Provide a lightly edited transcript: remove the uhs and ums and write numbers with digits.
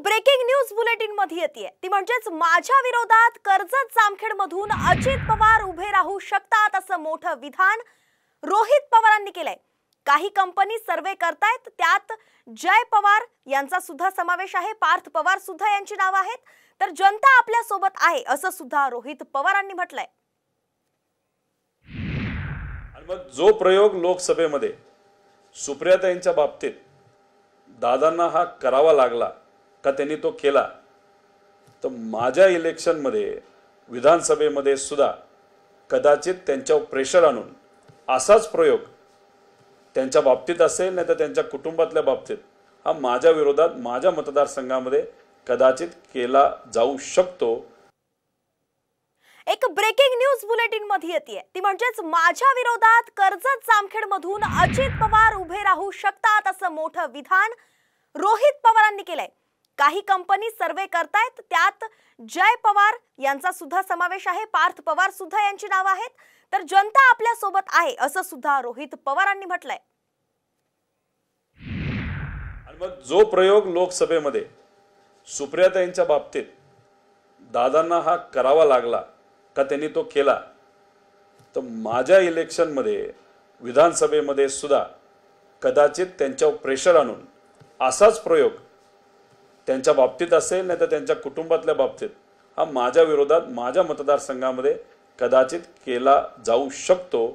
Breaking news bulletin मध्ये येते ती म्हणजेच माझ्या विरोधात कर्जत जामखेडमधून अजित पवार उभे राहू शकतात असं मोठं विधान रोहित पवारांनी केलंय। काही कंपनी सर्वे करतायत, त्यात जय पवार यांचा सुद्धा समावेश आहे, पार्थ पवार सुद्धा यांची नावे आहेत, तर जनता आपल्या सोबत आहे असं सुद्धा रोहित पवारांनी म्हटलंय। आणि मग जो प्रयोग लोकसभेमध्ये सुप्रियाताईंच्या बाबतीत दादांना हा करावा लागला का त्यांनी तो केला, तर माझ्या इलेक्शनमध्ये विधानसभेमध्ये सुद्धा कदाचित त्यांच्यावर प्रेशर आणून असाच प्रयोग त्यांच्या बाबतीत असेल, नाही तर त्यांच्या कुटुंबातल्या बाबतीत हा माझ्या विरोधात माझ्या मतदारसंघामध्ये कदाचित केला जाऊ शकतो। एक ब्रेकिंग न्यूज बुलेटिन मध्ये येते ती म्हणजेच माझ्या विरोधात कर्जत जामखेडमधून अजित पवार उभे राहू शकतात असं मोठं विधान रोहित पवारांनी केलंय। काही कंपनी सर्वे करतायत, त्यात जय पवार यांचा सुद्धा समावेश आहे, पार्थ पवार सुद्धा यांची नावे आहेत, तर जनता आपल्या सोबत आहे असं सुद्धा रोहित पवारांनी म्हटलंय। आणि मग जो प्रयोग लोकसभेमध्ये सुप्रियाताईंच्या बाबतीत दादांना हा करावा लागला का त्यांनी तो केला, तर माझ्या इलेक्शनमध्ये विधानसभेमध्ये सुद्धा कदाचित त्यांच्यावर प्रेशर आणून असाच प्रयोग त्यांच्या बाबतीत असेल, नाही तर त्यांच्या कुटुंबातल्या बाबतीत हा माझ्या विरोधात माझ्या मतदारसंघामध्ये कदाचित केला जाऊ शकतो।